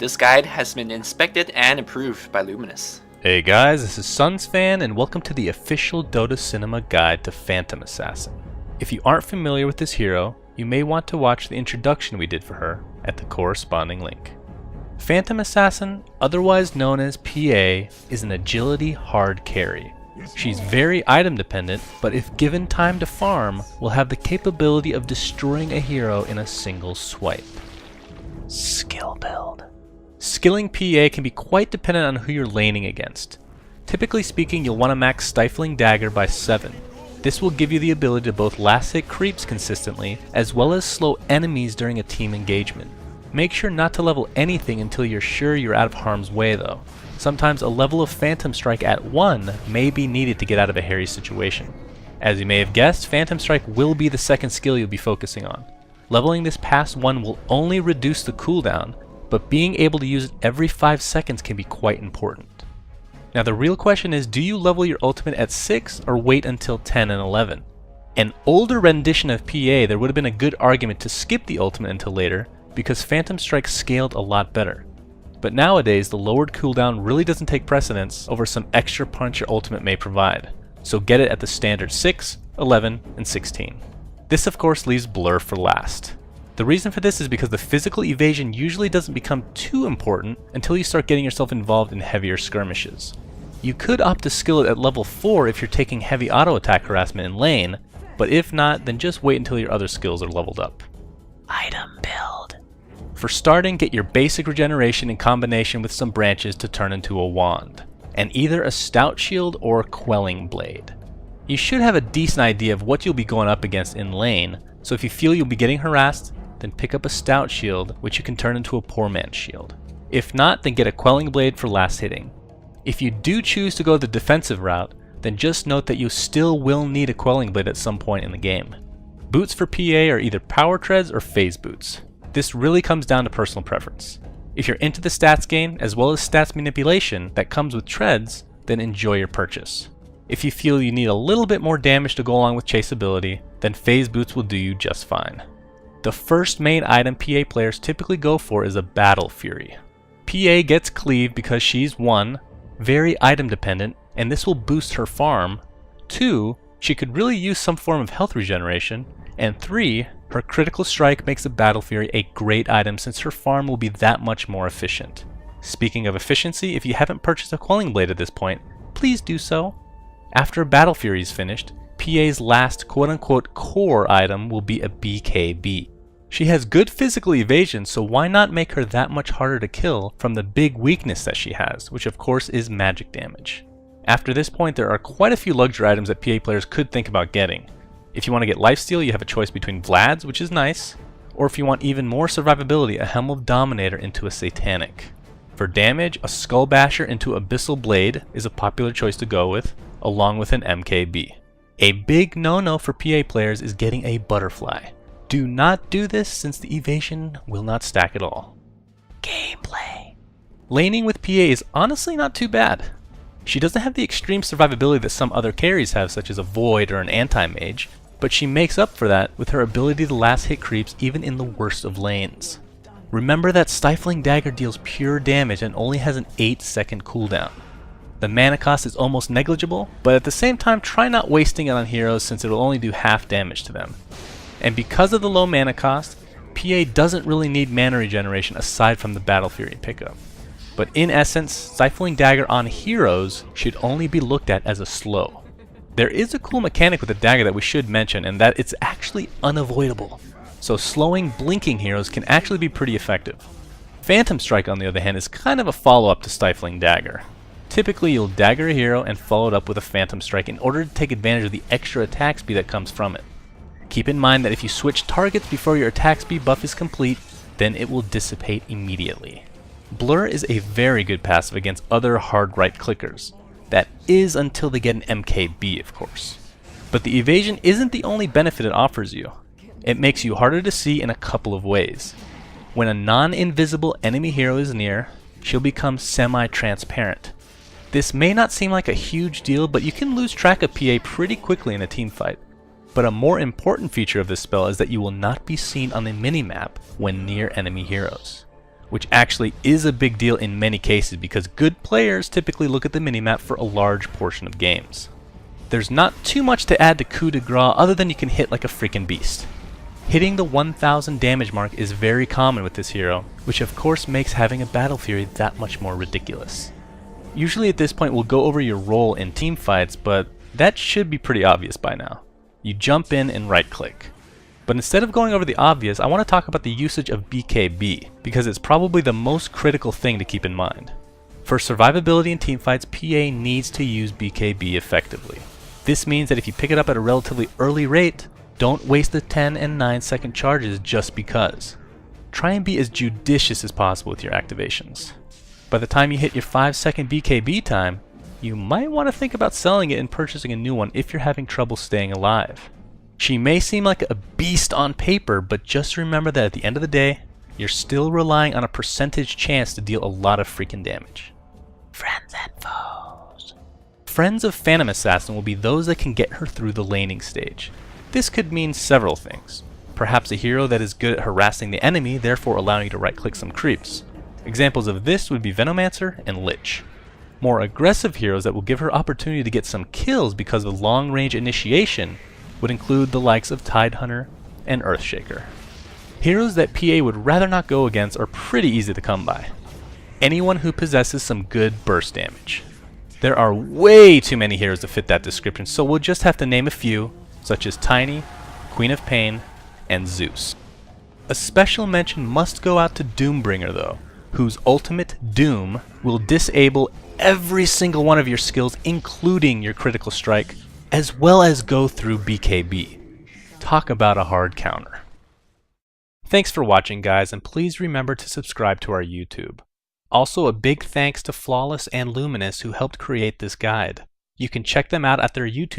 This guide has been inspected and approved by Luminous. Hey guys, this is SUNSfan and welcome to the official Dota Cinema guide to Phantom Assassin. If you aren't familiar with this hero, you may want to watch the introduction we did for her at the corresponding link. Phantom Assassin, otherwise known as PA, is an agility hard carry. She's very item dependent, but if given time to farm, will have the capability of destroying a hero in a single swipe. Skill build. Skilling PA can be quite dependent on who you're laning against. Typically speaking, you'll want to max Stifling Dagger by 7. This will give you the ability to both last hit creeps consistently, as well as slow enemies during a team engagement. Make sure not to level anything until you're sure you're out of harm's way though. Sometimes a level of Phantom Strike at 1 may be needed to get out of a hairy situation. As you may have guessed, Phantom Strike will be the second skill you'll be focusing on. Leveling this past 1 will only reduce the cooldown, but being able to use it every 5 seconds can be quite important. Now the real question is, do you level your ultimate at 6 or wait until 10 and 11? An older rendition of PA, there would have been a good argument to skip the ultimate until later, because Phantom Strike scaled a lot better. But nowadays, the lowered cooldown really doesn't take precedence over some extra punch your ultimate may provide, so get it at the standard 6, 11, and 16. This of course leaves Blur for last. The reason for this is because the physical evasion usually doesn't become too important until you start getting yourself involved in heavier skirmishes. You could opt to skill it at level 4 if you're taking heavy auto attack harassment in lane, but if not, then just wait until your other skills are leveled up. Item build. For starting, get your basic regeneration in combination with some branches to turn into a wand, and either a stout shield or quelling blade. You should have a decent idea of what you'll be going up against in lane, so if you feel you'll be getting harassed, then pick up a stout shield, which you can turn into a poor man's shield. If not, then get a quelling blade for last hitting. If you do choose to go the defensive route, then just note that you still will need a quelling blade at some point in the game. Boots for PA are either power treads or phase boots. This really comes down to personal preference. If you're into the stats gain, as well as stats manipulation that comes with treads, then enjoy your purchase. If you feel you need a little bit more damage to go along with chaseability, then phase boots will do you just fine. The first main item PA players typically go for is a Battle Fury. PA gets cleave because she's 1, very item dependent, and this will boost her farm. 2, she could really use some form of health regeneration, and 3, her critical strike makes a Battle Fury a great item since her farm will be that much more efficient. Speaking of efficiency, if you haven't purchased a quelling blade at this point, please do so. After Battle Fury is finished, PA's last quote-unquote core item will be a BKB. She has good physical evasion, so why not make her that much harder to kill from the big weakness that she has, which of course is magic damage. After this point, there are quite a few luxury items that PA players could think about getting. If you want to get lifesteal, you have a choice between Vlad's, which is nice, or if you want even more survivability, a Helm of Dominator into a Satanic. For damage, a Skull Basher into Abyssal Blade is a popular choice to go with, along with an MKB. A big no-no for PA players is getting a Butterfly. Do not do this since the evasion will not stack at all. Gameplay. Laning with PA is honestly not too bad. She doesn't have the extreme survivability that some other carries have, such as a Void or an Anti-Mage, but she makes up for that with her ability to last hit creeps even in the worst of lanes. Remember that Stifling Dagger deals pure damage and only has an 8-second cooldown. The mana cost is almost negligible, but at the same time try not wasting it on heroes since it will only do half damage to them. And because of the low mana cost, PA doesn't really need mana regeneration aside from the Battle Fury pickup. But in essence, Stifling Dagger on heroes should only be looked at as a slow. There is a cool mechanic with the dagger that we should mention, and that it's actually unavoidable. So slowing blinking heroes can actually be pretty effective. Phantom Strike on the other hand is kind of a follow-up to Stifling Dagger. Typically you'll dagger a hero and follow it up with a Phantom Strike in order to take advantage of the extra attack speed that comes from it. Keep in mind that if you switch targets before your attack speed buff is complete, then it will dissipate immediately. Blur is a very good passive against other hard right clickers. That is until they get an MKB, of course. But the evasion isn't the only benefit it offers you. It makes you harder to see in a couple of ways. When a non-invisible enemy hero is near, she'll become semi-transparent. This may not seem like a huge deal, but you can lose track of PA pretty quickly in a team fight. But a more important feature of this spell is that you will not be seen on the minimap when near enemy heroes. which actually is a big deal in many cases because good players typically look at the minimap for a large portion of games. There's not too much to add to coup de grace other than you can hit like a freaking beast. Hitting the 1000 damage mark is very common with this hero, which of course makes having a battle fury that much more ridiculous. Usually at this point we'll go over your role in team fights, but that should be pretty obvious by now. You jump in and right click. But instead of going over the obvious, I want to talk about the usage of BKB, because it's probably the most critical thing to keep in mind. For survivability in teamfights, PA needs to use BKB effectively. This means that if you pick it up at a relatively early rate, don't waste the 10 and 9 second charges just because. Try and be as judicious as possible with your activations. By the time you hit your 5-second BKB time, you might want to think about selling it and purchasing a new one if you're having trouble staying alive. She may seem like a beast on paper, but just remember that at the end of the day, you're still relying on a percentage chance to deal a lot of freaking damage. Friends and foes. Friends of Phantom Assassin will be those that can get her through the laning stage. This could mean several things. Perhaps a hero that is good at harassing the enemy, therefore allowing you to right-click some creeps. Examples of this would be Venomancer and Lich. More aggressive heroes that will give her opportunity to get some kills because of long-range initiation would include the likes of Tidehunter and Earthshaker. Heroes that PA would rather not go against are pretty easy to come by. Anyone who possesses some good burst damage. There are way too many heroes to fit that description, so we'll just have to name a few, such as Tiny, Queen of Pain, and Zeus. A special mention must go out to Doombringer though, whose ultimate Doom will disable every single one of your skills, including your critical strike, as well as go through BKB. Talk about a hard counter. Thanks for watching, guys, and please remember to subscribe to our YouTube. Also, a big thanks to FlawlezZ and Luminous who helped create this guide. You can check them out at their YouTube